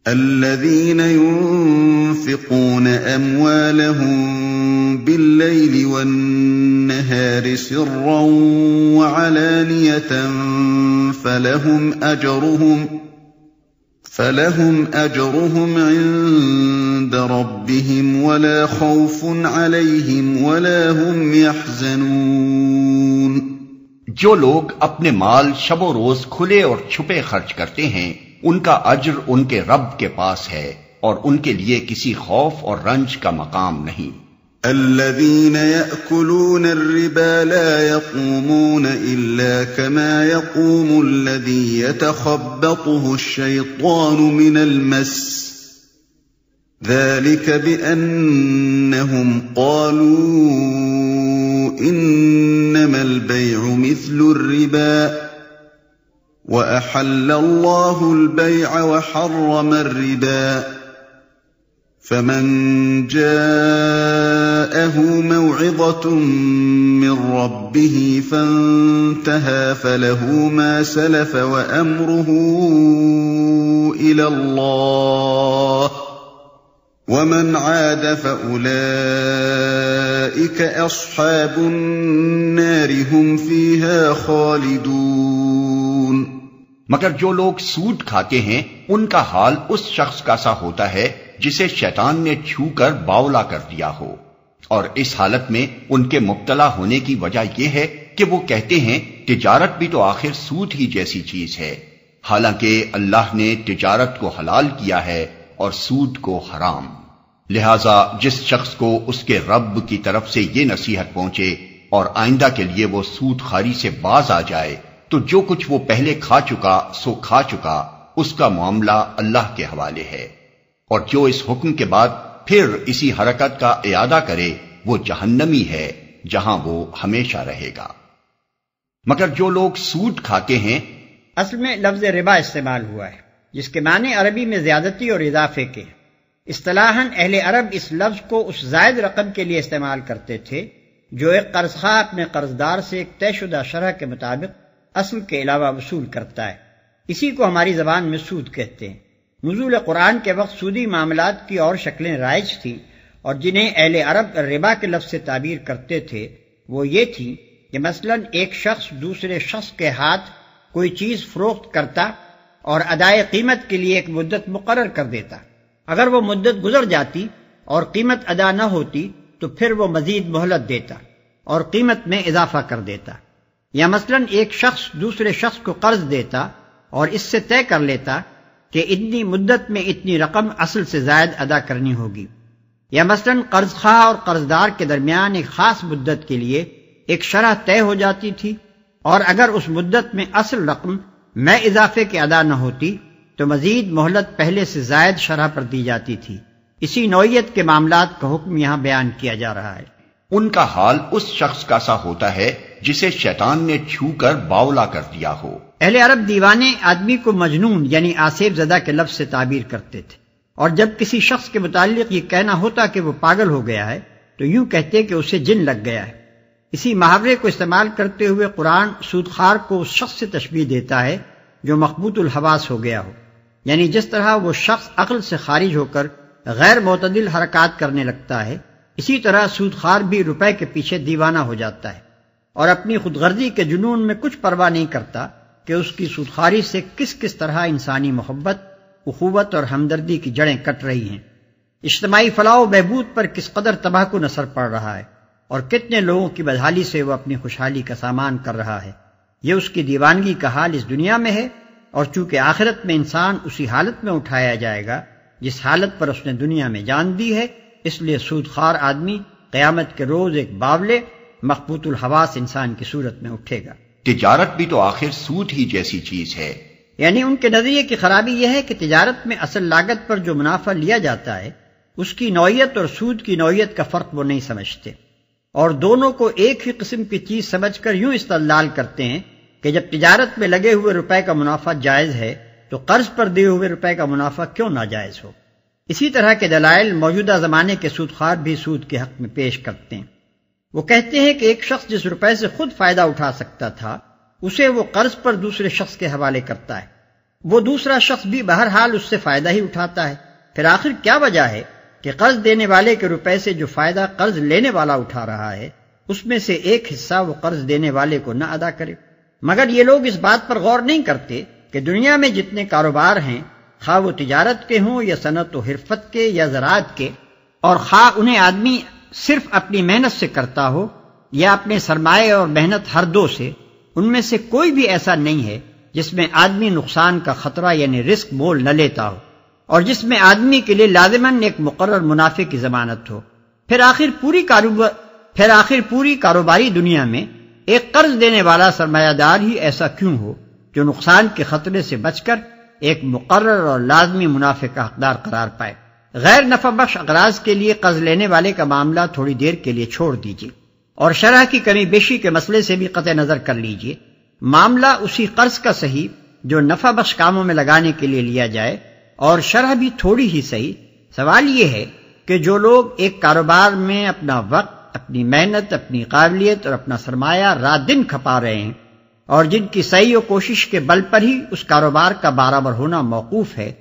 الذين ينفقون أموالهم بالليل والنهار سرا وعلانية فلهم أجرهم عند ربهم ولا خوف عليهم ولا هم يحزنون۔ جو لوگ اپنے مال شب و روز کھلے اور چھپے خرچ کرتے ہیں ان کا اجر ان کے رب کے پاس ہے اور ان کے لیے کسی خوف اور رنج کا مقام نہیں۔ الذين يأكلون الربا لا يقومون إلا كما يقوم الذي يتخبطه الشيطان من المس ذلك بأنهم قالوا إنما البيع مثل الربا وأحل الله البيع وحرم الربا فمن جاءه موعظة من ربه فانتهى فله ما سلف وأمره إلى الله ومن عاد فأولئك أصحاب النار هم فيها خالدون۔ مگر جو لوگ سود کھاتے ہیں ان کا حال اس شخص کا سا ہوتا ہے جسے شیطان نے چھو کر باولا کر دیا ہو، اور اس حالت میں ان کے مبتلا ہونے کی وجہ یہ ہے کہ وہ کہتے ہیں تجارت بھی تو آخر سود ہی جیسی چیز ہے، حالانکہ اللہ نے تجارت کو حلال کیا ہے اور سود کو حرام۔ لہذا جس شخص کو اس کے رب کی طرف سے یہ نصیحت پہنچے اور آئندہ کے لیے وہ سود خواری سے باز آ جائے تو جو کچھ وہ پہلے کھا چکا سو کھا چکا، اس کا معاملہ اللہ کے حوالے ہے، اور جو اس حکم کے بعد پھر اسی حرکت کا اعادہ کرے وہ جہنمی ہے جہاں وہ ہمیشہ رہے گا۔ مگر جو لوگ سود کھاتے ہیں، اصل میں لفظ ربا استعمال ہوا ہے جس کے معنی عربی میں زیادتی اور اضافے کے ہیں۔ اصطلاحاً اہل عرب اس لفظ کو اس زائد رقم کے لیے استعمال کرتے تھے جو ایک قرض خواہ اپنے قرضدار سے ایک طے شدہ شرح کے مطابق اصل کے علاوہ وصول کرتا ہے۔ اسی کو ہماری زبان میں سود کہتے ہیں۔ نزول قرآن کے وقت سودی معاملات کی اور شکلیں رائج تھیں، اور جنہیں اہل عرب ربا کے لفظ سے تعبیر کرتے تھے وہ یہ تھی کہ مثلاً ایک شخص دوسرے شخص کے ہاتھ کوئی چیز فروخت کرتا اور ادائے قیمت کے لیے ایک مدت مقرر کر دیتا۔ اگر وہ مدت گزر جاتی اور قیمت ادا نہ ہوتی تو پھر وہ مزید مہلت دیتا اور قیمت میں اضافہ کر دیتا۔ یا مثلاً ایک شخص دوسرے شخص کو قرض دیتا اور اس سے طے کر لیتا کہ اتنی مدت میں اتنی رقم اصل سے زائد ادا کرنی ہوگی۔ یا مثلاً قرض خواہ اور قرضدار کے درمیان ایک خاص مدت کے لیے ایک شرح طے ہو جاتی تھی، اور اگر اس مدت میں اصل رقم میں اضافے کے ادا نہ ہوتی تو مزید مہلت پہلے سے زائد شرح پر دی جاتی تھی۔ اسی نوعیت کے معاملات کا حکم یہاں بیان کیا جا رہا ہے۔ ان کا حال اس شخص کا سا ہوتا ہے جسے شیطان نے چھو کر باولا کر دیا ہو۔ اہل عرب دیوانے آدمی کو مجنون یعنی آصف زدہ کے لفظ سے تعبیر کرتے تھے، اور جب کسی شخص کے متعلق یہ کہنا ہوتا کہ وہ پاگل ہو گیا ہے تو یوں کہتے کہ اسے جن لگ گیا ہے۔ اسی محاورے کو استعمال کرتے ہوئے قرآن سودخوار کو اس شخص سے تشبیہ دیتا ہے جو مخبوط الحواس ہو گیا ہو، یعنی جس طرح وہ شخص عقل سے خارج ہو کر غیر معتدل حرکات کرنے لگتا ہے، اسی طرح سودخوار بھی روپے کے پیچھے دیوانہ ہو جاتا ہے اور اپنی خود غرضی کے جنون میں کچھ پرواہ نہیں کرتا کہ اس کی سودخواری سے کس کس طرح انسانی محبت، اخوت اور ہمدردی کی جڑیں کٹ رہی ہیں، اجتماعی فلاح و بہبود پر کس قدر تباہ کن اثر پڑ رہا ہے، اور کتنے لوگوں کی بدحالی سے وہ اپنی خوشحالی کا سامان کر رہا ہے۔ یہ اس کی دیوانگی کا حال اس دنیا میں ہے، اور چونکہ آخرت میں انسان اسی حالت میں اٹھایا جائے گا جس حالت پر اس نے دنیا میں جان دی ہے، اس لیے سودخوار آدمی قیامت کے روز ایک باولے مخبوط الحواس انسان کی صورت میں اٹھے گا۔ تجارت بھی تو آخر سود ہی جیسی چیز ہے، یعنی ان کے نظریے کی خرابی یہ ہے کہ تجارت میں اصل لاگت پر جو منافع لیا جاتا ہے اس کی نوعیت اور سود کی نوعیت کا فرق وہ نہیں سمجھتے، اور دونوں کو ایک ہی قسم کی چیز سمجھ کر یوں استدلال کرتے ہیں کہ جب تجارت میں لگے ہوئے روپے کا منافع جائز ہے تو قرض پر دیے ہوئے روپے کا منافع کیوں ناجائز ہو۔ اسی طرح کے دلائل موجودہ زمانے کے سودخوار بھی سود کے حق میں پیش کرتے ہیں۔ وہ کہتے ہیں کہ ایک شخص جس روپے سے خود فائدہ اٹھا سکتا تھا اسے وہ قرض پر دوسرے شخص کے حوالے کرتا ہے، وہ دوسرا شخص بھی بہرحال اس سے فائدہ ہی اٹھاتا ہے۔ پھر آخر کیا وجہ ہے کہ قرض دینے والے کے روپے سے جو فائدہ قرض لینے والا اٹھا رہا ہے اس میں سے ایک حصہ وہ قرض دینے والے کو نہ ادا کرے؟ مگر یہ لوگ اس بات پر غور نہیں کرتے کہ دنیا میں جتنے کاروبار ہیں، خواہ وہ تجارت کے ہوں یا صنعت و حرفت کے یا زراعت کے، اور خواہ انہیں آدمی صرف اپنی محنت سے کرتا ہو یا اپنے سرمایہ اور محنت ہر دو سے، ان میں سے کوئی بھی ایسا نہیں ہے جس میں آدمی نقصان کا خطرہ یعنی رسک مول نہ لیتا ہو، اور جس میں آدمی کے لیے لازماً ایک مقرر منافع کی ضمانت ہو۔ پھر آخر پوری کاروباری دنیا میں ایک قرض دینے والا سرمایہ دار ہی ایسا کیوں ہو جو نقصان کے خطرے سے بچ کر ایک مقرر اور لازمی منافع کا حقدار قرار پائے۔ غیر نفع بخش اغراض کے لیے قرض لینے والے کا معاملہ تھوڑی دیر کے لیے چھوڑ دیجیے اور شرح کی کمی بیشی کے مسئلے سے بھی قطع نظر کر لیجیے۔ معاملہ اسی قرض کا صحیح جو نفع بخش کاموں میں لگانے کے لیے لیا جائے، اور شرح بھی تھوڑی ہی صحیح۔ سوال یہ ہے کہ جو لوگ ایک کاروبار میں اپنا وقت، اپنی محنت، اپنی قابلیت اور اپنا سرمایہ رات دن کھپا رہے ہیں، اور جن کی سعی و کوشش کے بل پر ہی اس کاروبار کا برابر ہونا موقوف ہے،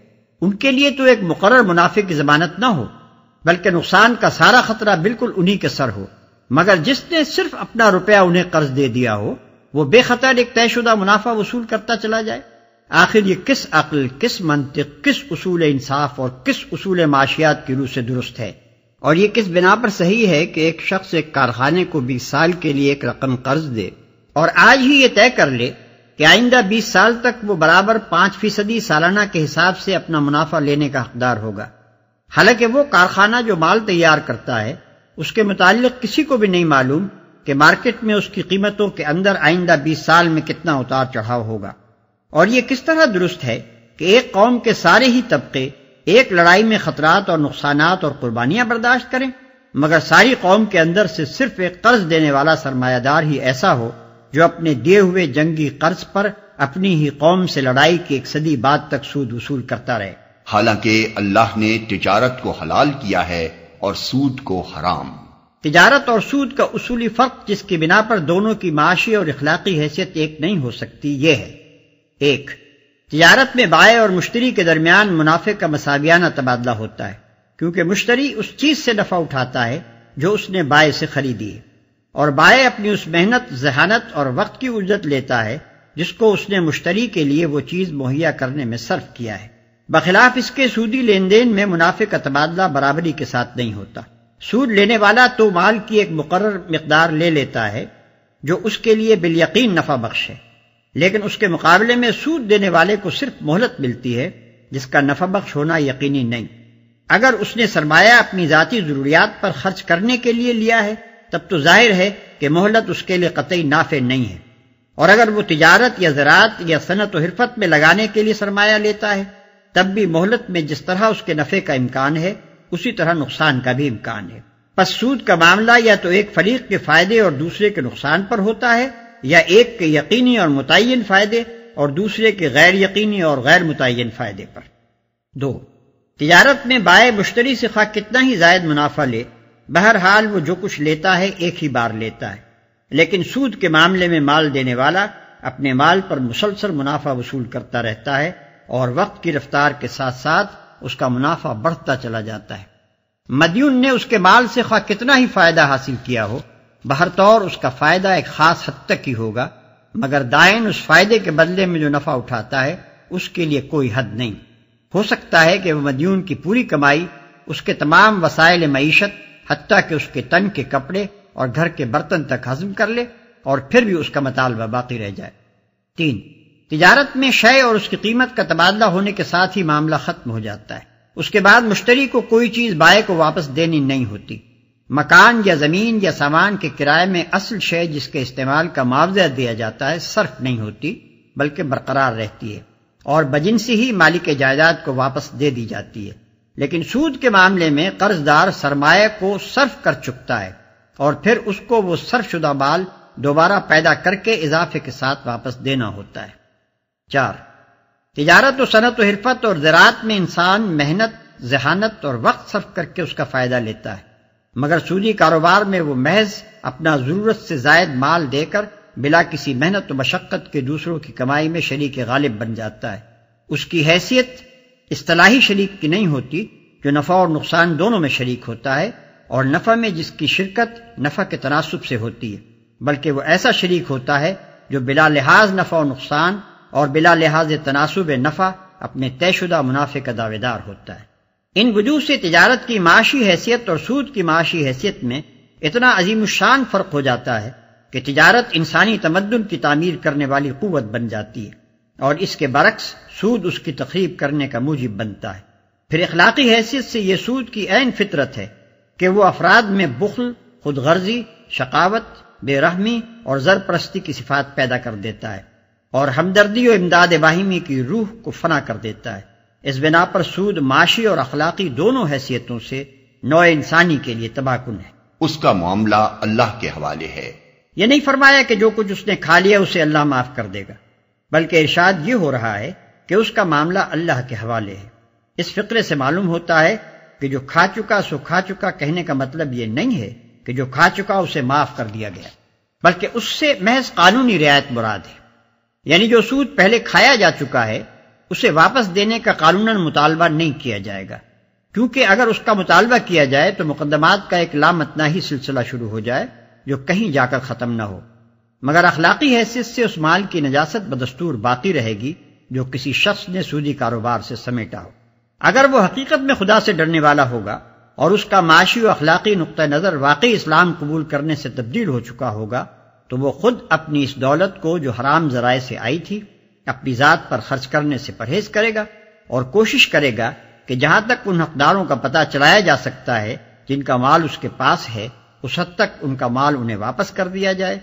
ان کے لیے تو ایک مقرر منافع کی ضمانت نہ ہو، بلکہ نقصان کا سارا خطرہ بالکل انہی کے سر ہو۔ مگر جس نے صرف اپنا روپیہ انہیں قرض دے دیا ہو، وہ بے خطر ایک طے شدہ منافع وصول کرتا چلا جائے۔ آخر یہ کس عقل، کس منطق، کس اصول انصاف اور کس اصول معاشیات کی روح سے درست ہے؟ اور یہ کس بنا پر صحیح ہے کہ ایک شخص ایک کارخانے کو 20 سال کے لیے ایک رقم قرض دے اور آج ہی یہ طے کر لے کہ آئندہ 20 سال تک وہ برابر 5% سالانہ کے حساب سے اپنا منافع لینے کا حقدار ہوگا، حالانکہ وہ کارخانہ جو مال تیار کرتا ہے اس کے متعلق کسی کو بھی نہیں معلوم کہ مارکیٹ میں اس کی قیمتوں کے اندر آئندہ 20 سال میں کتنا اتار چڑھاؤ ہوگا۔ اور یہ کس طرح درست ہے کہ ایک قوم کے سارے ہی طبقے ایک لڑائی میں خطرات اور نقصانات اور قربانیاں برداشت کریں، مگر ساری قوم کے اندر سے صرف ایک قرض دینے والا سرمایہ دار ہی ایسا ہو جو اپنے دیے ہوئے جنگی قرض پر اپنی ہی قوم سے لڑائی کی 1 صدی بعد تک سود وصول کرتا رہے۔ حالانکہ اللہ نے تجارت کو حلال کیا ہے اور سود کو حرام۔ تجارت اور سود کا اصولی فرق جس کی بنا پر دونوں کی معاشی اور اخلاقی حیثیت ایک نہیں ہو سکتی یہ ہے: 1. تجارت میں بائع اور مشتری کے درمیان منافع کا مساویانہ تبادلہ ہوتا ہے، کیونکہ مشتری اس چیز سے نفع اٹھاتا ہے جو اس نے بائع سے خریدی ہے، اور بائع اپنی اس محنت، ذہانت اور وقت کی اجرت لیتا ہے جس کو اس نے مشتری کے لیے وہ چیز مہیا کرنے میں صرف کیا ہے۔ بخلاف اس کے سودی لین دین میں منافع کا تبادلہ برابری کے ساتھ نہیں ہوتا۔ سود لینے والا تو مال کی ایک مقرر مقدار لے لیتا ہے جو اس کے لیے بالیقین نفع بخش ہے، لیکن اس کے مقابلے میں سود دینے والے کو صرف مہلت ملتی ہے جس کا نفع بخش ہونا یقینی نہیں۔ اگر اس نے سرمایہ اپنی ذاتی ضروریات پر خرچ کرنے کے لیے لیا ہے تب تو ظاہر ہے کہ مہلت اس کے لیے قطعی نافع نہیں ہے، اور اگر وہ تجارت یا زراعت یا صنعت و حرفت میں لگانے کے لیے سرمایہ لیتا ہے تب بھی مہلت میں جس طرح اس کے نفع کا امکان ہے اسی طرح نقصان کا بھی امکان ہے۔ پس سود کا معاملہ یا تو ایک فریق کے فائدے اور دوسرے کے نقصان پر ہوتا ہے، یا ایک کے یقینی اور متعین فائدے اور دوسرے کے غیر یقینی اور غیر متعین فائدے پر۔ 2. تجارت میں بائع مشتری سے خواہ کتنا ہی زائد منافع لے، بہرحال وہ جو کچھ لیتا ہے ایک ہی بار لیتا ہے، لیکن سود کے معاملے میں مال دینے والا اپنے مال پر مسلسل منافع وصول کرتا رہتا ہے، اور وقت کی رفتار کے ساتھ ساتھ اس کا منافع بڑھتا چلا جاتا ہے۔ مدیون نے اس کے مال سے خواہ کتنا ہی فائدہ حاصل کیا ہو، بہرطور اس کا فائدہ ایک خاص حد تک ہی ہوگا، مگر دائن اس فائدے کے بدلے میں جو نفع اٹھاتا ہے اس کے لیے کوئی حد نہیں۔ ہو سکتا ہے کہ وہ مدیون کی پوری کمائی، اس کے تمام وسائل معیشت، حتیٰ کہ اس کے تن کے کپڑے اور گھر کے برتن تک ہضم کر لے، اور پھر بھی اس کا مطالبہ باقی رہ جائے۔ 3. تجارت میں شے اور اس کی قیمت کا تبادلہ ہونے کے ساتھ ہی معاملہ ختم ہو جاتا ہے، اس کے بعد مشتری کو کوئی چیز بائع کو واپس دینی نہیں ہوتی۔ مکان یا زمین یا سامان کے کرائے میں اصل شے جس کے استعمال کا معاوضہ دیا جاتا ہے صرف نہیں ہوتی بلکہ برقرار رہتی ہے، اور بجنسی ہی مالک جائیداد کو واپس دے دی جاتی ہے۔ لیکن سود کے معاملے میں قرض دار سرمایہ کو صرف کر چکتا ہے، اور پھر اس کو وہ صرف شدہ مال دوبارہ پیدا کر کے اضافے کے ساتھ واپس دینا ہوتا ہے۔ 4. تجارت و صنعت و حرفت اور زراعت میں انسان محنت، ذہانت اور وقت صرف کر کے اس کا فائدہ لیتا ہے، مگر سودی کاروبار میں وہ محض اپنا ضرورت سے زائد مال دے کر بلا کسی محنت و مشقت کے دوسروں کی کمائی میں شریک غالب بن جاتا ہے۔ اس کی حیثیت اصطلاحی شریک کی نہیں ہوتی جو نفع اور نقصان دونوں میں شریک ہوتا ہے، اور نفع میں جس کی شرکت نفع کے تناسب سے ہوتی ہے، بلکہ وہ ایسا شریک ہوتا ہے جو بلا لحاظ نفع و نقصان اور بلا لحاظ تناسب نفع اپنے طے شدہ منافع کا دعوے دار ہوتا ہے۔ ان وجوہ سے تجارت کی معاشی حیثیت اور سود کی معاشی حیثیت میں اتنا عظیم الشان فرق ہو جاتا ہے کہ تجارت انسانی تمدن کی تعمیر کرنے والی قوت بن جاتی ہے، اور اس کے برعکس سود اس کی تخریب کرنے کا موجب بنتا ہے۔ پھر اخلاقی حیثیت سے یہ سود کی عین فطرت ہے کہ وہ افراد میں بخل، خود غرضی، شقاوت، بے رحمی اور زر پرستی کی صفات پیدا کر دیتا ہے، اور ہمدردی و امداد باہمی کی روح کو فنا کر دیتا ہے۔ اس بنا پر سود معاشی اور اخلاقی دونوں حیثیتوں سے نوع انسانی کے لیے تباہ کن ہے۔ اس کا معاملہ اللہ کے حوالے ہے۔ یہ نہیں فرمایا کہ جو کچھ اس نے کھا لیا اسے اللہ معاف کر دے گا، بلکہ ارشاد یہ ہو رہا ہے کہ اس کا معاملہ اللہ کے حوالے ہے۔ اس فقرے سے معلوم ہوتا ہے کہ جو کھا چکا سو کھا چکا کہنے کا مطلب یہ نہیں ہے کہ جو کھا چکا اسے معاف کر دیا گیا، بلکہ اس سے محض قانونی رعایت مراد ہے۔ یعنی جو سود پہلے کھایا جا چکا ہے اسے واپس دینے کا قانوناً مطالبہ نہیں کیا جائے گا، کیونکہ اگر اس کا مطالبہ کیا جائے تو مقدمات کا ایک لامتناہی سلسلہ شروع ہو جائے جو کہیں جا کر ختم نہ ہو۔ مگر اخلاقی حیثیت سے اس مال کی نجاست بدستور باقی رہے گی جو کسی شخص نے سودی کاروبار سے سمیٹا ہو۔ اگر وہ حقیقت میں خدا سے ڈرنے والا ہوگا اور اس کا معاشی و اخلاقی نقطہ نظر واقعی اسلام قبول کرنے سے تبدیل ہو چکا ہوگا تو وہ خود اپنی اس دولت کو جو حرام ذرائع سے آئی تھی اپنی ذات پر خرچ کرنے سے پرہیز کرے گا، اور کوشش کرے گا کہ جہاں تک ان حقداروں کا پتہ چلایا جا سکتا ہے جن کا مال اس کے پاس ہے اس حد تک ان کا مال انہیں واپس کر دیا جائے،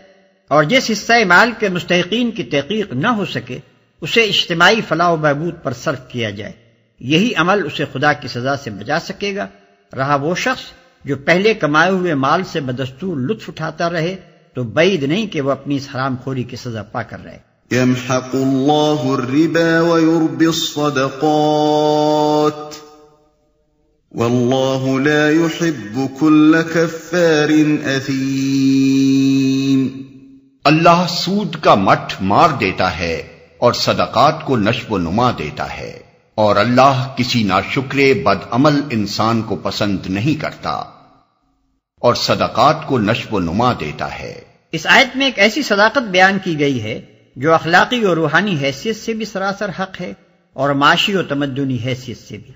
اور جس حصہ مال کے مستحقین کی تحقیق نہ ہو سکے اسے اجتماعی فلاح و بہبود پر صرف کیا جائے۔ یہی عمل اسے خدا کی سزا سے بچا سکے گا۔ رہا وہ شخص جو پہلے کمائے ہوئے مال سے بدستور لطف اٹھاتا رہے تو بعید نہیں کہ وہ اپنی اس حرام خوری کی سزا پا کر رہے۔ يمحق الله الربا ويربي الصدقات والله لا يحب كل كفار أثيم۔ اللہ سود کا مٹھ مار دیتا ہے اور صدقات کو نشو و نما دیتا ہے، اور اللہ کسی ناشکر بد عمل انسان کو پسند نہیں کرتا، اور صدقات کو نشو و نما دیتا ہے۔ اس آیت میں ایک ایسی صداقت بیان کی گئی ہے جو اخلاقی اور روحانی حیثیت سے بھی سراسر حق ہے اور معاشی و تمدنی حیثیت سے بھی۔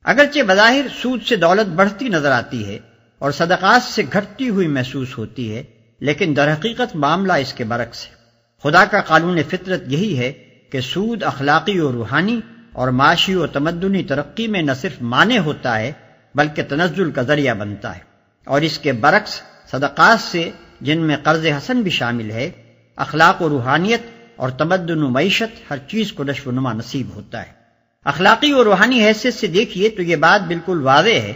اگرچہ بظاہر سود سے دولت بڑھتی نظر آتی ہے اور صدقات سے گھٹتی ہوئی محسوس ہوتی ہے، لیکن در حقیقت معاملہ اس کے برعکس ہے۔ خدا کا قانون فطرت یہی ہے کہ سود اخلاقی و روحانی اور معاشی و تمدنی ترقی میں نہ صرف مانع ہوتا ہے بلکہ تنزل کا ذریعہ بنتا ہے، اور اس کے برعکس صدقات سے جن میں قرض حسن بھی شامل ہے، اخلاق و روحانیت اور تمدن و معیشت ہر چیز کو نشو و نما نصیب ہوتا ہے۔ اخلاقی و روحانی حیثیت سے دیکھیے تو یہ بات بالکل واضح ہے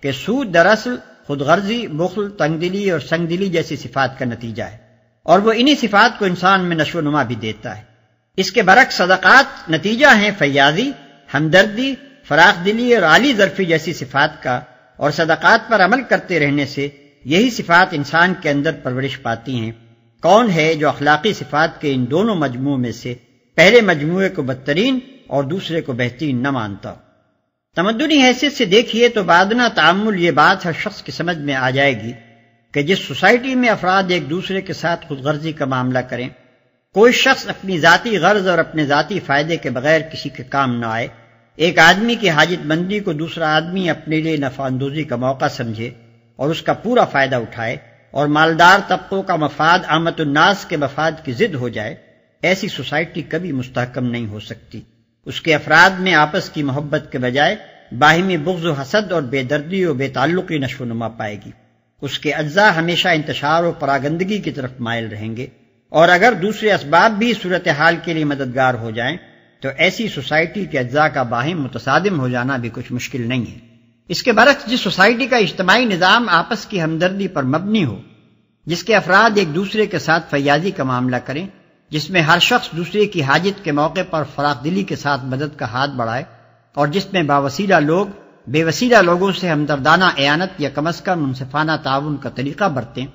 کہ سود دراصل خود غرضی، بخل، تنگ دلی اور سنگ دلی جیسی صفات کا نتیجہ ہے، اور وہ انہی صفات کو انسان میں نشو و نما بھی دیتا ہے۔ اس کے برعکس صدقات نتیجہ ہیں فیاضی، ہمدردی، فراخ دلی اور عالی ظرفی جیسی صفات کا، اور صدقات پر عمل کرتے رہنے سے یہی صفات انسان کے اندر پرورش پاتی ہیں۔ کون ہے جو اخلاقی صفات کے ان دونوں مجموعوں میں سے پہلے مجموعے کو بدترین اور دوسرے کو بہترین نہ مانتا؟ تمدنی حیثیت سے دیکھیے تو بادنا تعامل یہ بات ہر شخص کی سمجھ میں آ جائے گی کہ جس سوسائٹی میں افراد ایک دوسرے کے ساتھ خود غرضی کا معاملہ کریں، کوئی شخص اپنی ذاتی غرض اور اپنے ذاتی فائدے کے بغیر کسی کے کام نہ آئے، ایک آدمی کی حاجت مندی کو دوسرا آدمی اپنے لیے نفع اندوزی کا موقع سمجھے اور اس کا پورا فائدہ اٹھائے، اور مالدار طبقوں کا مفاد عامت الناس کے مفاد کی ضد ہو جائے، ایسی سوسائٹی کبھی مستحکم نہیں ہو سکتی۔ اس کے افراد میں آپس کی محبت کے بجائے باہمی بغض و حسد اور بے دردی و بے تعلقی نشو و نما پائے گی۔ اس کے اجزاء ہمیشہ انتشار و پراگندگی کی طرف مائل رہیں گے، اور اگر دوسرے اسباب بھی صورتحال کے لیے مددگار ہو جائیں تو ایسی سوسائٹی کے اجزاء کا باہم متصادم ہو جانا بھی کچھ مشکل نہیں ہے۔ اس کے برعکس جس سوسائٹی کا اجتماعی نظام آپس کی ہمدردی پر مبنی ہو، جس کے افراد ایک دوسرے کے ساتھ فیاضی کا معاملہ کریں، جس میں ہر شخص دوسرے کی حاجت کے موقع پر فراخ دلی کے ساتھ مدد کا ہاتھ بڑھائے، اور جس میں باوسیلہ لوگ بے وسیلہ لوگوں سے ہمدردانہ اعانت یا کم از کم منصفانہ تعاون کا طریقہ برتیں،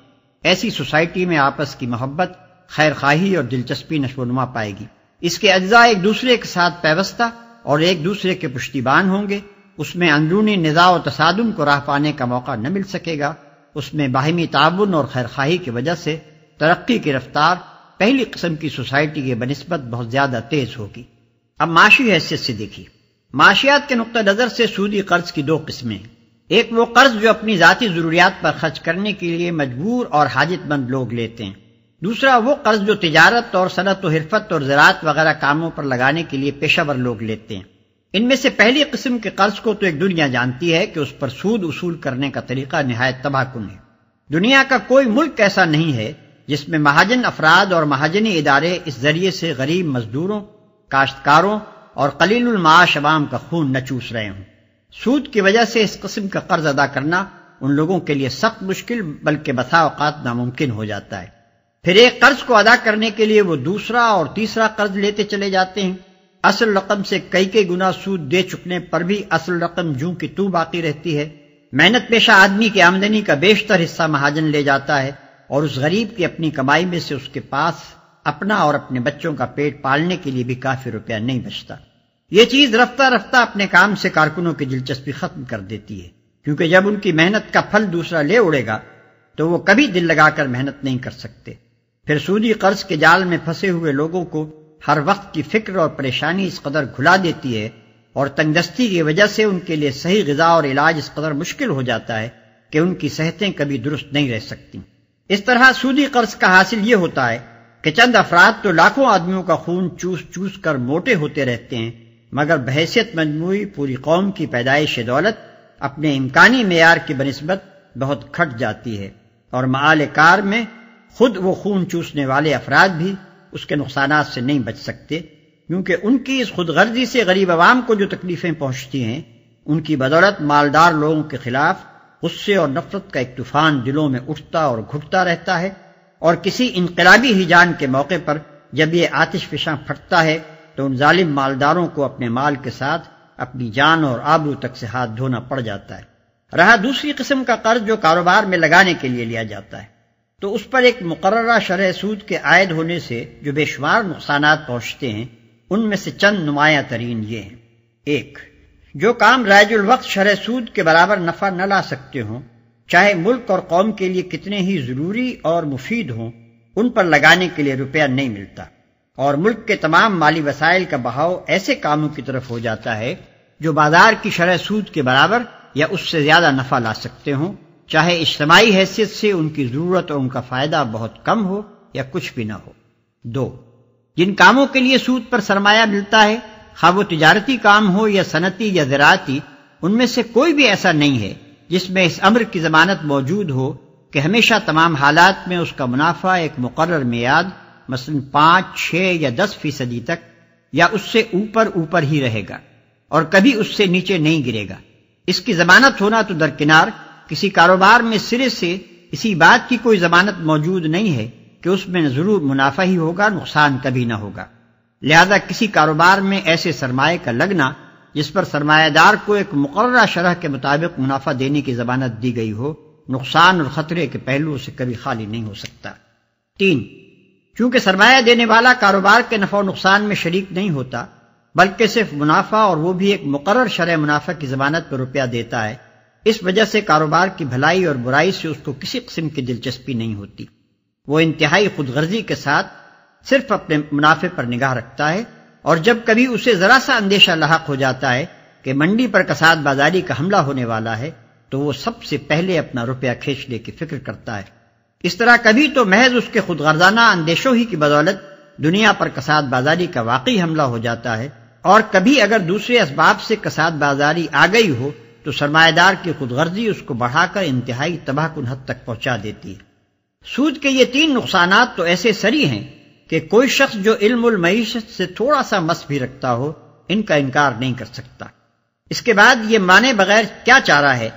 ایسی سوسائٹی میں آپس کی محبت، خیر خواہی اور دلچسپی نشو و نما پائے گی۔ اس کے اجزاء ایک دوسرے کے ساتھ پیوستہ اور ایک دوسرے کے پشتیبان ہوں گے، اس میں اندرونی نزاع و تصادم کو راہ پانے کا موقع نہ مل سکے گا، اس میں باہمی تعاون اور خیرخواہی کی وجہ سے ترقی کی رفتار پہلی قسم کی سوسائٹی کے بنسبت بہت زیادہ تیز ہوگی۔ اب معاشی حیثیت سے دیکھیے، معاشیات کے نقطہ نظر سے سودی قرض کی دو قسمیں ہیں۔ ایک وہ قرض جو اپنی ذاتی ضروریات پر خرچ کرنے کے لیے مجبور اور حاجت مند لوگ لیتے ہیں، دوسرا وہ قرض جو تجارت اور صنعت و حرفت اور زراعت وغیرہ کاموں پر لگانے کے لیے پیشہ ور لوگ لیتے ہیں۔ ان میں سے پہلی قسم کے قرض کو تو ایک دنیا جانتی ہے کہ اس پر سود وصول کرنے کا طریقہ نہایت تباہ کن ہے۔ دنیا کا کوئی ملک ایسا نہیں ہے جس میں مہاجن افراد اور مہاجنی ادارے اس ذریعے سے غریب مزدوروں، کاشتکاروں اور قلیل المعاش عوام کا خون نہ چوس رہے ہوں۔ سود کی وجہ سے اس قسم کا قرض ادا کرنا ان لوگوں کے لیے سخت مشکل بلکہ بسا اوقات ناممکن ہو جاتا ہے۔ پھر ایک قرض کو ادا کرنے کے لیے وہ دوسرا اور تیسرا قرض لیتے چلے جاتے ہیں، اصل رقم سے کئی گنا سود دے چکنے پر بھی اصل رقم جوں کی توں باقی رہتی ہے۔ محنت پیشہ آدمی کی آمدنی کا بیشتر حصہ مہاجن لے جاتا ہے اور اس غریب کی اپنی کمائی میں سے اس کے پاس اپنا اور اپنے بچوں کا پیٹ پالنے کے لیے بھی کافی روپیہ نہیں بچتا۔ یہ چیز رفتہ رفتہ اپنے کام سے کارکنوں کی دلچسپی ختم کر دیتی ہے، کیونکہ جب ان کی محنت کا پھل دوسرا لے اڑے گا تو وہ کبھی دل لگا کر محنت نہیں کر سکتے۔ پھر سودی قرض کے جال میں پھنسے ہوئے لوگوں کو ہر وقت کی فکر اور پریشانی اس قدر گھلا دیتی ہے اور تنگ دستی کی وجہ سے ان کے لیے صحیح غذا اور علاج اس قدر مشکل ہو جاتا ہے کہ ان کی صحتیں کبھی درست نہیں رہ سکتی۔ اس طرح سودی قرض کا حاصل یہ ہوتا ہے کہ چند افراد تو لاکھوں آدمیوں کا خون چوس چوس کر موٹے ہوتے رہتے ہیں، مگر بحیثیت مجموعی پوری قوم کی پیدائش دولت اپنے امکانی معیار کی بنسبت بہت گھٹ جاتی ہے، اور معال کار میں خود وہ خون چوسنے والے افراد بھی اس کے نقصانات سے نہیں بچ سکتے، کیونکہ ان کی اس خود غرضی سے غریب عوام کو جو تکلیفیں پہنچتی ہیں، ان کی بدولت مالدار لوگوں کے خلاف غصے اور نفرت کا ایک طوفان دلوں میں اٹھتا اور گھٹتا رہتا ہے، اور کسی انقلابی ہیجان کے موقع پر جب یہ آتش فشاں پھٹتا ہے تو ان ظالم مالداروں کو اپنے مال کے ساتھ اپنی جان اور آبرو تک سے ہاتھ دھونا پڑ جاتا ہے۔ رہا دوسری قسم کا قرض جو کاروبار میں لگانے کے لیے لیا جاتا ہے، تو اس پر ایک مقررہ شرح سود کے عائد ہونے سے جو بے شمار نقصانات پہنچتے ہیں، ان میں سے چند نمایاں ترین یہ ہیں۔ ایک، جو کام رائج الوقت شرح سود کے برابر نفع نہ لا سکتے ہوں، چاہے ملک اور قوم کے لیے کتنے ہی ضروری اور مفید ہوں، ان پر لگانے کے لیے روپیہ نہیں ملتا، اور ملک کے تمام مالی وسائل کا بہاؤ ایسے کاموں کی طرف ہو جاتا ہے جو بازار کی شرح سود کے برابر یا اس سے زیادہ نفع لا سکتے ہوں، چاہے اجتماعی حیثیت سے ان کی ضرورت اور ان کا فائدہ بہت کم ہو یا کچھ بھی نہ ہو۔ دو، جن کاموں کے لیے سود پر سرمایہ ملتا ہے، خواہ وہ تجارتی کام ہو یا صنعتی یا زراعتی، ان میں سے کوئی بھی ایسا نہیں ہے جس میں اس امر کی ضمانت موجود ہو کہ ہمیشہ تمام حالات میں اس کا منافع ایک مقرر میعاد مثلا 5، 6 یا 10% تک یا اس سے اوپر ہی رہے گا اور کبھی اس سے نیچے نہیں گرے گا۔ اس کی ضمانت ہونا تو درکنار، کسی کاروبار میں سرے سے اسی بات کی کوئی ضمانت موجود نہیں ہے کہ اس میں ضرور منافع ہی ہوگا، نقصان کبھی نہ ہوگا۔ لہذا کسی کاروبار میں ایسے سرمایہ کا لگنا جس پر سرمایہ دار کو ایک مقررہ شرح کے مطابق منافع دینے کی ضمانت دی گئی ہو، نقصان اور خطرے کے پہلوؤں سے کبھی خالی نہیں ہو سکتا۔ 3، چونکہ سرمایہ دینے والا کاروبار کے نفع و نقصان میں شریک نہیں ہوتا بلکہ صرف منافع، اور وہ بھی ایک مقرر شرح منافع کی ضمانت پر روپیہ دیتا ہے، اس وجہ سے کاروبار کی بھلائی اور برائی سے اس کو کسی قسم کی دلچسپی نہیں ہوتی۔ وہ انتہائی خود غرضی کے ساتھ صرف اپنے منافع پر نگاہ رکھتا ہے، اور جب کبھی اسے ذرا سا اندیشہ لاحق ہو جاتا ہے کہ منڈی پر کساد بازاری کا حملہ ہونے والا ہے تو وہ سب سے پہلے اپنا روپیہ کھینچنے کی فکر کرتا ہے۔ اس طرح کبھی تو محض اس کے خود غرضانہ اندیشوں ہی کی بدولت دنیا پر کساد بازاری کا واقعی حملہ ہو جاتا ہے، اور کبھی اگر دوسرے اسباب سے کساد بازاری آ گئی ہو تو سرمایہ دار کی خود غرضی اس کو بڑھا کر انتہائی تباہ کن حد تک پہنچا دیتی ہے۔ سود کے یہ 3 نقصانات تو ایسے سری ہیں کہ کوئی شخص جو علم المعیشت سے تھوڑا سا مس بھی رکھتا ہو ان کا انکار نہیں کر سکتا۔ اس کے بعد یہ مانے بغیر کیا چارہ ہے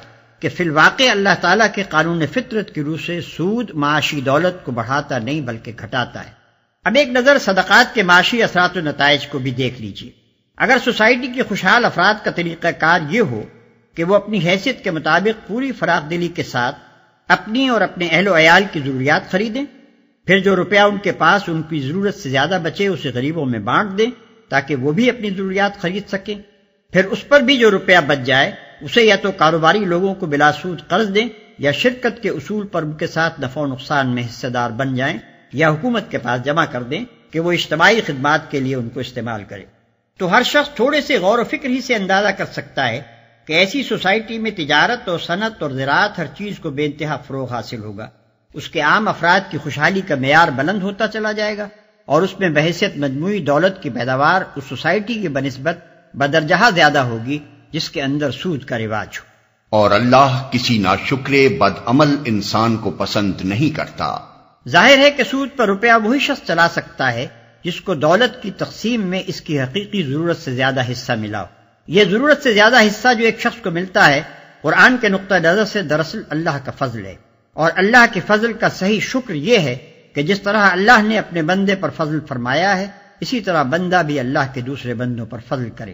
کہ فی الواقع اللہ تعالیٰ کے قانون فطرت کی روح سے سود معاشی دولت کو بڑھاتا نہیں بلکہ گھٹاتا ہے۔ اب ایک نظر صدقات کے معاشی اثرات و نتائج کو بھی دیکھ لیجیے۔ اگر سوسائٹی کے خوشحال افراد کا طریقہ کار یہ ہو کہ وہ اپنی حیثیت کے مطابق پوری فراخ دلی کے ساتھ اپنی اور اپنے اہل و عیال کی ضروریات خریدیں، پھر جو روپیہ ان کے پاس ان کی ضرورت سے زیادہ بچے اسے غریبوں میں بانٹ دیں، تاکہ وہ بھی اپنی ضروریات خرید سکیں، پھر اس پر بھی جو روپیہ بچ جائے اسے یا تو کاروباری لوگوں کو بلا سود قرض دیں، یا شرکت کے اصول پر ان کے ساتھ نفع و نقصان میں حصہ دار بن جائیں، یا حکومت کے پاس جمع کر دیں کہ وہ اجتماعی خدمات کے لیے ان کو استعمال کرے۔ تو ہر شخص تھوڑے سے غور و فکر ہی سے اندازہ کر سکتا ہے کہ ایسی سوسائٹی میں تجارت اور صنعت اور زراعت ہر چیز کو بے انتہا فروغ حاصل ہوگا، اس کے عام افراد کی خوشحالی کا معیار بلند ہوتا چلا جائے گا، اور اس میں بحیثیت مجموعی دولت کی پیداوار اس سوسائٹی کی بنسبت بدرجہ زیادہ ہوگی جس کے اندر سود کا رواج ہو۔ اور اللہ کسی ناشکر بد عمل انسان کو پسند نہیں کرتا۔ ظاہر ہے کہ سود پر روپیہ وہی شخص چلا سکتا ہے جس کو دولت کی تقسیم میں اس کی حقیقی ضرورت سے زیادہ حصہ ملا ہو۔ یہ ضرورت سے زیادہ حصہ جو ایک شخص کو ملتا ہے قرآن کے نقطہ نظر سے دراصل اللہ کا فضل ہے، اور اللہ کے فضل کا صحیح شکر یہ ہے کہ جس طرح اللہ نے اپنے بندے پر فضل فرمایا ہے اسی طرح بندہ بھی اللہ کے دوسرے بندوں پر فضل کرے۔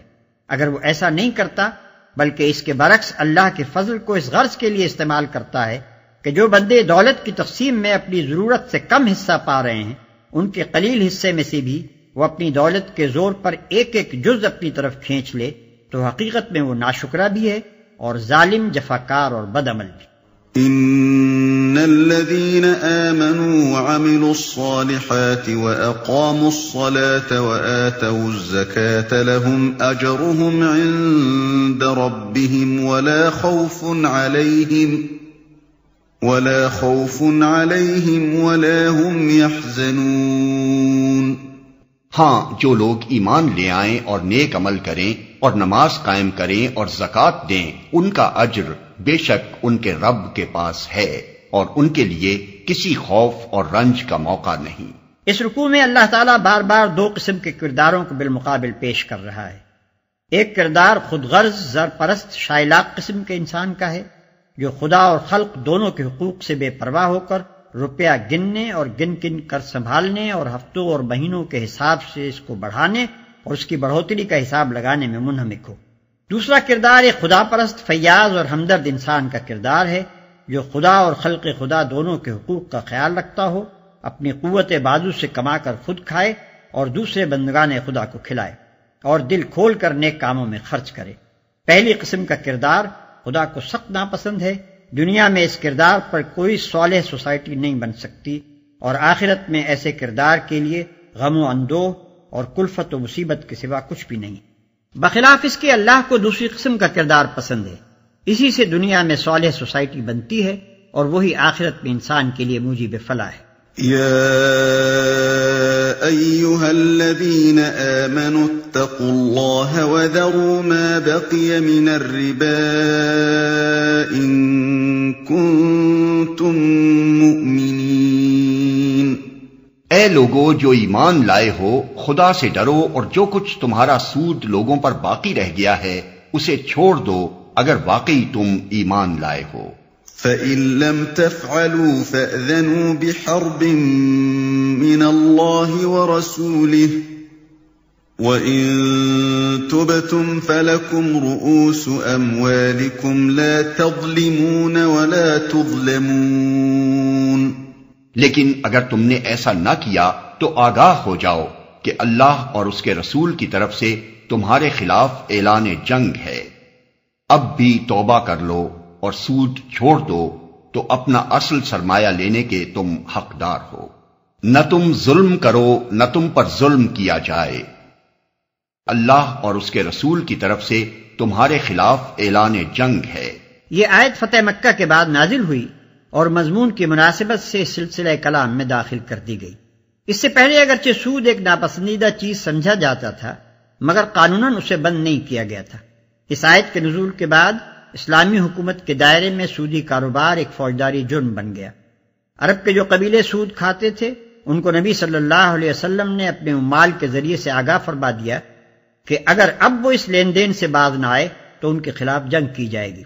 اگر وہ ایسا نہیں کرتا بلکہ اس کے برعکس اللہ کے فضل کو اس غرض کے لیے استعمال کرتا ہے کہ جو بندے دولت کی تقسیم میں اپنی ضرورت سے کم حصہ پا رہے ہیں ان کے قلیل حصے میں سے بھی وہ اپنی دولت کے زور پر ایک ایک جز اپنی طرف کھینچ لے تو حقیقت میں وہ ناشکرا بھی ہے اور ظالم، جفاکار اور بد عمل بھی۔ ان الذين آمنوا وعملوا الصالحات واقاموا الصلاة وآتوا الزكاة لهم اجرهم عند ربهم ولا خوف عليهم ولا هم يحزنون۔ ہاں، جو لوگ ایمان لے آئیں اور نیک عمل کریں اور نماز قائم کریں اور زکوٰۃ دیں ان کا اجر بے شک ان کے رب کے پاس ہے، اور ان کے لیے کسی خوف اور رنج کا موقع نہیں۔ اس رکوع میں اللہ تعالیٰ بار بار دو قسم کے کرداروں کو بالمقابل پیش کر رہا ہے۔ ایک کردار خود غرض، زر پرست، شائلاق قسم کے انسان کا ہے جو خدا اور خلق دونوں کے حقوق سے بے پرواہ ہو کر روپیہ گننے اور گن گن کر سنبھالنے اور ہفتوں اور مہینوں کے حساب سے اس کو بڑھانے اور اس کی بڑھوتری کا حساب لگانے میں منہمک ہو۔ دوسرا کردار ایک خدا پرست، فیاض اور ہمدرد انسان کا کردار ہے جو خدا اور خلق خدا دونوں کے حقوق کا خیال رکھتا ہو، اپنی قوت بازو سے کما کر خود کھائے اور دوسرے بندگان خدا کو کھلائے، اور دل کھول کر نیک کاموں میں خرچ کرے۔ پہلی قسم کا کردار خدا کو سخت ناپسند ہے، دنیا میں اس کردار پر کوئی صالح سوسائٹی نہیں بن سکتی، اور آخرت میں ایسے کردار کے لیے غم و اندوہ اور کلفت و مصیبت کے سوا کچھ بھی نہیں۔ بخلاف اس کے اللہ کو دوسری قسم کا کردار پسند ہے، اسی سے دنیا میں صالح سوسائٹی بنتی ہے اور وہی آخرت میں انسان کے لیے موجب فلاح ہے۔ يا أيها الذين آمنوا اتقوا الله وذروا ما بقي من الربا إن كنتم مؤمنين۔ اے لوگو جو ایمان لائے ہو، خدا سے ڈرو اور جو کچھ تمہارا سود لوگوں پر باقی رہ گیا ہے اسے چھوڑ دو اگر واقعی تم ایمان لائے ہو۔ فَإِن لَّمْ تَفْعَلُوا فَأْذَنُوا بِحَرْبٍ مِّنَ اللَّهِ وَرَسُولِهِ وَإِن تُبْتُمْ فَلَكُمْ رُءُوسُ أَمْوَالِكُمْ لَا تَظْلِمُونَ وَلَا تُظْلَمُونَ۔ لیکن اگر تم نے ایسا نہ کیا تو آگاہ ہو جاؤ کہ اللہ اور اس کے رسول کی طرف سے تمہارے خلاف اعلان جنگ ہے۔ اب بھی توبہ کر لو اور سود چھوڑ دو تو اپنا اصل سرمایہ لینے کے تم حقدار ہو۔ نہ تم ظلم کرو نہ تم پر ظلم کیا جائے۔ اللہ اور اس کے رسول کی طرف سے تمہارے خلاف اعلان جنگ ہے۔ یہ آیت فتح مکہ کے بعد نازل ہوئی اور مضمون کی مناسبت سے سلسلہ کلام میں داخل کر دی گئی۔ اس سے پہلے اگرچہ سود ایک ناپسندیدہ چیز سمجھا جاتا تھا مگر قانوناً اسے بند نہیں کیا گیا تھا۔ اس آیت کے نزول کے بعد اسلامی حکومت کے دائرے میں سودی کاروبار ایک فوجداری جرم بن گیا۔ عرب کے جو قبیلے سود کھاتے تھے ان کو نبی صلی اللہ علیہ وسلم نے اپنے عمال کے ذریعے سے آگاہ فرما دیا کہ اگر اب وہ اس لین دین سے باز نہ آئے تو ان کے خلاف جنگ کی جائے گی۔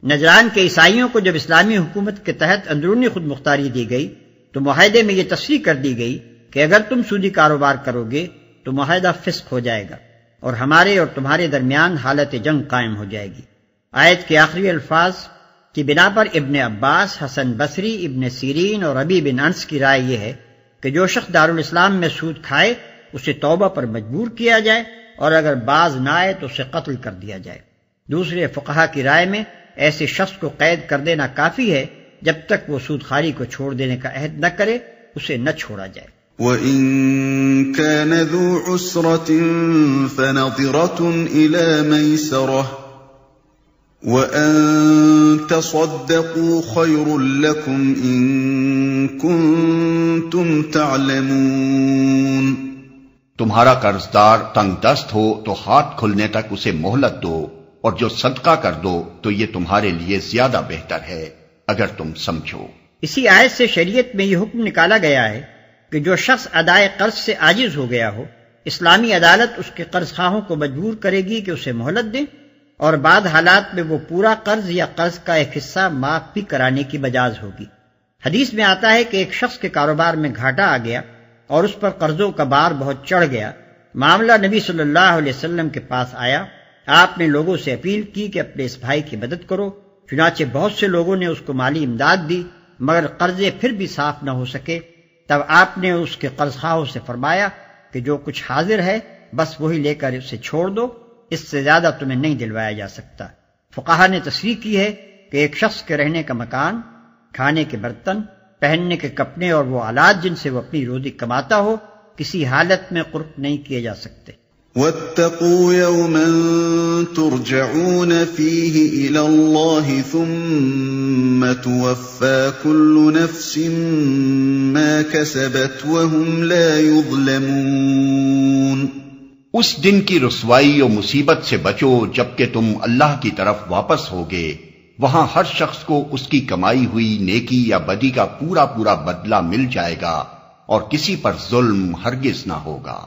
نجران کے عیسائیوں کو جب اسلامی حکومت کے تحت اندرونی خود مختاری دی گئی تو معاہدے میں یہ تصریح کر دی گئی کہ اگر تم سودی کاروبار کرو گے تو معاہدہ فسخ ہو جائے گا اور ہمارے اور تمہارے درمیان حالت جنگ قائم ہو جائے گی۔ آیت کے آخری الفاظ کی بنا پر ابن عباس، حسن بصری، ابن سیرین اور ربیع بن انس کی رائے یہ ہے کہ جو شخص دارالاسلام میں سود کھائے اسے توبہ پر مجبور کیا جائے، اور اگر باز نہ آئے تو اسے قتل کر دیا جائے۔ دوسرے فقہا کی رائے میں ایسے شخص کو قید کر دینا کافی ہے، جب تک وہ سود خواری کو چھوڑ دینے کا عہد نہ کرے اسے نہ چھوڑا جائے۔ وَإِن كَانَ ذُو عُسْرَةٍ فَنَظِرَةٌ إِلَى مَيْسَرَةٍ وَأَن تَصَدَّقُوا خَيْرٌ لَكُمْ إِن كُنتُمْ تَعْلَمُونَ۔ تمہارا قرض دار تنگ دست ہو تو ہاتھ کھلنے تک اسے مہلت دو، اور جو صدقہ کر دو تو یہ تمہارے لیے زیادہ بہتر ہے اگر تم سمجھو۔ اسی آیت سے شریعت میں یہ حکم نکالا گیا ہے کہ جو شخص ادائے قرض سے عاجز ہو گیا ہو، اسلامی عدالت اس کے قرض خواہوں کو مجبور کرے گی کہ اسے مہلت دیں، اور بعض حالات میں وہ پورا قرض یا قرض کا ایک حصہ معاف بھی کرانے کی مجاز ہوگی۔ حدیث میں آتا ہے کہ ایک شخص کے کاروبار میں گھاٹا آ گیا اور اس پر قرضوں کا بار بہت چڑھ گیا۔ معاملہ نبی صلی اللہ علیہ وسلم کے پاس آیا۔ آپ نے لوگوں سے اپیل کی کہ اپنے اس بھائی کی مدد کرو، چنانچہ بہت سے لوگوں نے اس کو مالی امداد دی، مگر قرضے پھر بھی صاف نہ ہو سکے۔ تب آپ نے اس کے قرض خواہوں سے فرمایا کہ جو کچھ حاضر ہے بس وہی لے کر اسے چھوڑ دو، اس سے زیادہ تمہیں نہیں دلوایا جا سکتا۔ فقہا نے تصریح کی ہے کہ ایک شخص کے رہنے کا مکان، کھانے کے برتن، پہننے کے کپڑے اور وہ آلات جن سے وہ اپنی روزی کماتا ہو کسی حالت میں قرق نہیں کیے جا سکتے۔ وَاتَّقُوا يَوْمًا تُرْجَعُونَ فِيهِ إِلَى اللَّهِ ثُمَّ تُوَفَّى كُلُّ نَفْسٍ مَا كَسَبَتْ وَهُمْ لَا يُظْلَمُونَ۔ اس دن کی رسوائی و مصیبت سے بچو جبکہ تم اللہ کی طرف واپس ہوگے، وہاں ہر شخص کو اس کی کمائی ہوئی نیکی یا بدی کا پورا پورا بدلہ مل جائے گا، اور کسی پر ظلم ہرگز نہ ہوگا۔